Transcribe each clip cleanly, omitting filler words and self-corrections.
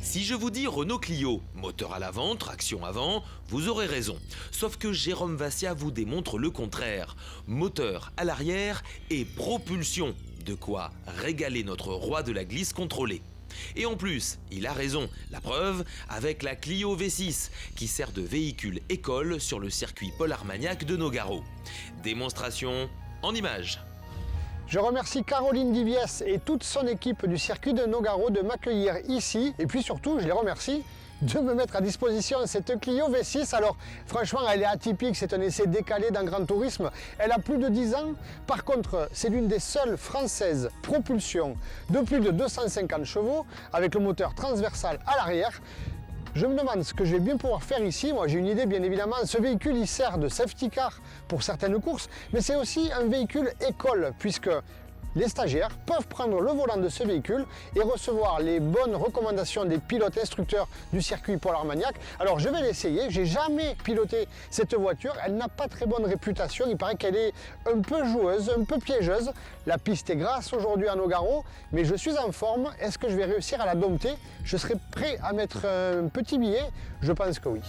Si je vous dis Renault Clio, moteur à l'avant, traction avant, vous aurez raison. Sauf que Jérôme Vassia vous démontre le contraire. Moteur à l'arrière et propulsion. De quoi régaler notre roi de la glisse contrôlée. Et en plus, il a raison, la preuve avec la Clio V6 qui sert de véhicule école sur le circuit Paul Armagnac de Nogaro. Démonstration en images. Je remercie Caroline Diviès et toute son équipe du circuit de Nogaro de m'accueillir ici. Et puis surtout, je les remercie de me mettre à disposition cette Clio V6. Alors franchement, elle est atypique, c'est un essai décalé dans Grand Tourisme. Elle a plus de 10 ans. Par contre, c'est l'une des seules françaises propulsion de plus de 250 chevaux avec le moteur transversal à l'arrière. Je me demande ce que je vais bien pouvoir faire ici. Moi, j'ai une idée, bien évidemment. Ce véhicule, il sert de safety car pour certaines courses, mais c'est aussi un véhicule école, puisque les stagiaires peuvent prendre le volant de ce véhicule et recevoir les bonnes recommandations des pilotes instructeurs du circuit Paul Armagnac. Alors je vais l'essayer, j'ai jamais piloté cette voiture, elle n'a pas très bonne réputation, il paraît qu'elle est un peu joueuse, un peu piégeuse. La piste est grasse aujourd'hui à Nogaro, mais je suis en forme. Est-ce que je vais réussir à la dompter? Je serai prêt à mettre un petit billet? Je pense que oui.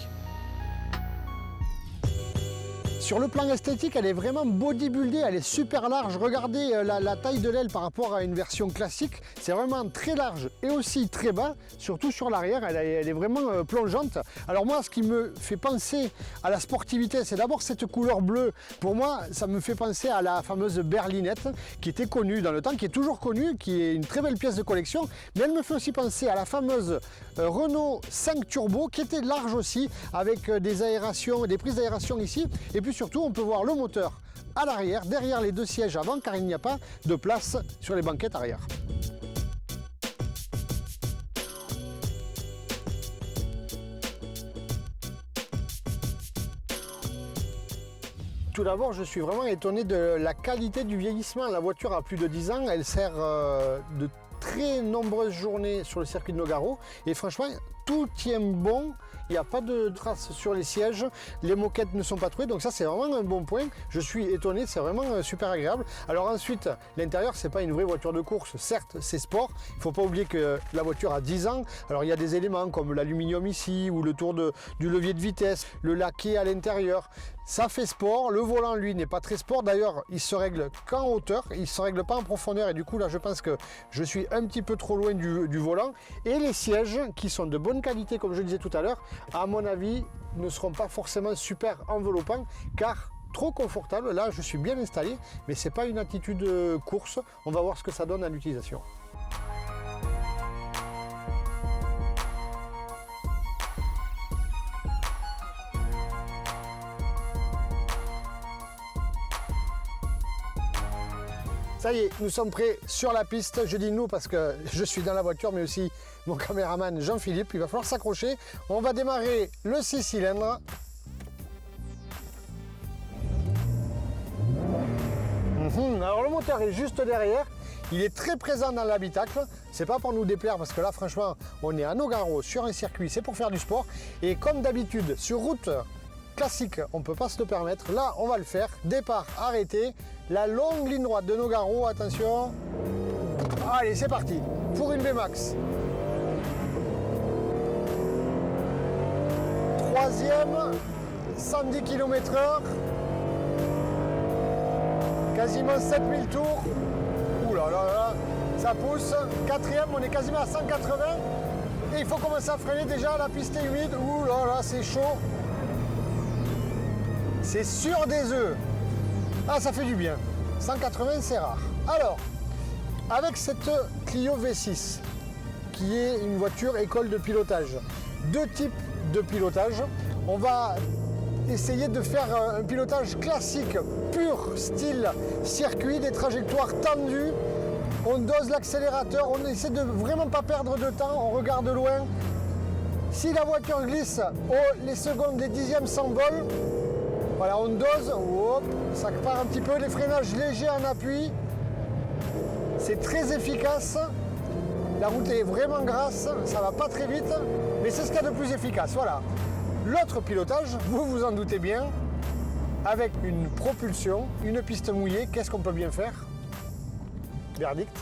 Sur le plan esthétique, elle est vraiment bodybuildée, elle est super large. Regardez la taille de l'aile par rapport à une version classique. C'est vraiment très large et aussi très bas, surtout sur l'arrière, elle est vraiment plongeante. Alors moi, ce qui me fait penser à la sportivité, c'est d'abord cette couleur bleue. Pour moi, ça me fait penser à la fameuse berlinette qui était connue dans le temps, qui est toujours connue, qui est une très belle pièce de collection. Mais elle me fait aussi penser à la fameuse Renault 5 Turbo qui était large aussi, avec des aérations, des prises d'aération ici. Et puis surtout, on peut voir le moteur à l'arrière, derrière les deux sièges avant, car il n'y a pas de place sur les banquettes arrière. Tout d'abord, je suis vraiment étonné de la qualité du vieillissement. La voiture a plus de 10 ans, elle sert de très nombreuses journées sur le circuit de Nogaro et franchement, tout tient bon. Il n'y a pas de traces sur les sièges, les moquettes ne sont pas trouées, donc ça c'est vraiment un bon point. Je suis étonné, c'est vraiment super agréable. Alors ensuite, l'intérieur, c'est pas une vraie voiture de course, certes c'est sport, il ne faut pas oublier que la voiture a 10 ans. Alors il y a des éléments comme l'aluminium ici, ou le tour du levier de vitesse, le laqué à l'intérieur. Ça fait sport, le volant lui n'est pas très sport, d'ailleurs il se règle qu'en hauteur, il ne se règle pas en profondeur et du coup là je pense que je suis un petit peu trop loin du volant. Et les sièges qui sont de bonne qualité comme je disais tout à l'heure, à mon avis ne seront pas forcément super enveloppants car trop confortable. Là je suis bien installé mais c'est pas une attitude course, on va voir ce que ça donne à l'utilisation. Ça y est, nous sommes prêts sur la piste. Je dis nous parce que je suis dans la voiture, mais aussi mon caméraman Jean-Philippe. Il va falloir s'accrocher. On va démarrer le 6 cylindres. Alors le moteur est juste derrière. Il est très présent dans l'habitacle. C'est pas pour nous déplaire parce que là, franchement, on est à Nogaro sur un circuit. C'est pour faire du sport. Et comme d'habitude, sur route classique, on ne peut pas se le permettre. Là, on va le faire. Départ, arrêté. La longue ligne droite de Nogaro, attention. Allez, c'est parti pour une VMAX. Troisième, 110 km/h. Quasiment 7000 tours. Ouh là là là, ça pousse. Quatrième, on est quasiment à 180. Et il faut commencer à freiner déjà, la piste est humide. Ouh là là, c'est chaud. C'est sur des œufs. Ah, ça fait du bien. 180, c'est rare. Alors, avec cette Clio V6, qui est une voiture école de pilotage, deux types de pilotage. On va essayer de faire un pilotage classique, pur, style circuit, des trajectoires tendues. On dose l'accélérateur, on essaie de vraiment pas perdre de temps, on regarde loin. Si la voiture glisse, les secondes, les dixièmes s'envolent. Voilà, on dose, hop, ça part un petit peu, les freinages légers en appui. C'est très efficace. La route est vraiment grasse, ça va pas très vite, mais c'est ce qu'il y a de plus efficace. Voilà. L'autre pilotage, vous vous en doutez bien, avec une propulsion, une piste mouillée, qu'est-ce qu'on peut bien faire? Verdict.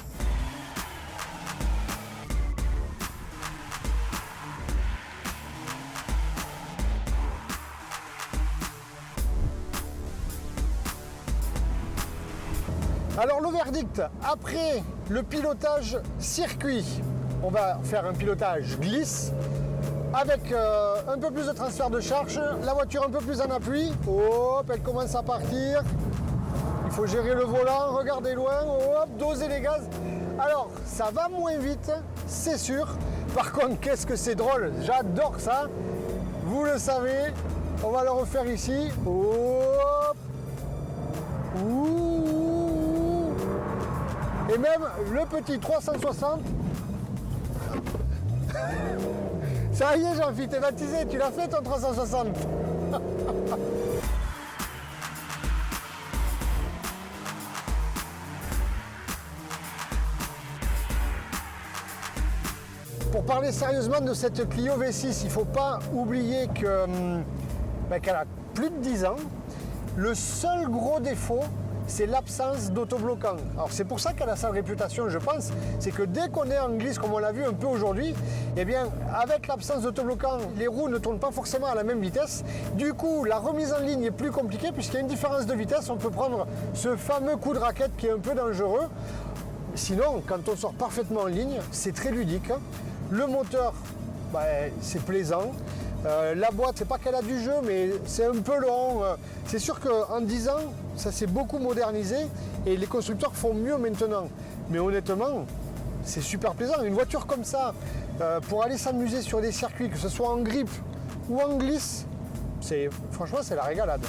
Alors le verdict, après le pilotage circuit, on va faire un pilotage glisse avec un peu plus de transfert de charge, la voiture un peu plus en appui. Hop, elle commence à partir. Il faut gérer le volant, regarder loin, hop, doser les gaz. Alors, ça va moins vite, c'est sûr. Par contre, qu'est-ce que c'est drôle, j'adore ça. Vous le savez, on va le refaire ici. Hop. Ouh. Et même le petit 360. Ça y est, Jean-Philippe, t'es baptisé, tu l'as fait ton 360. Pour parler sérieusement de cette Clio V6, il ne faut pas oublier qu'elle a plus de 10 ans. Le seul gros défaut, c'est l'absence d'autobloquant. Alors c'est pour ça qu'elle a sa réputation, je pense. C'est que dès qu'on est en glisse, comme on l'a vu un peu aujourd'hui, eh bien, avec l'absence d'autobloquant, les roues ne tournent pas forcément à la même vitesse. Du coup, la remise en ligne est plus compliquée puisqu'il y a une différence de vitesse. On peut prendre ce fameux coup de raquette qui est un peu dangereux. Sinon, quand on sort parfaitement en ligne, c'est très ludique. Le moteur, c'est plaisant. La boîte, c'est pas qu'elle a du jeu, mais c'est un peu long. C'est sûr qu'en 10 ans, ça s'est beaucoup modernisé et les constructeurs font mieux maintenant. Mais honnêtement, c'est super plaisant. Une voiture comme ça, pour aller s'amuser sur des circuits, que ce soit en grip ou en glisse, franchement, c'est la régalade.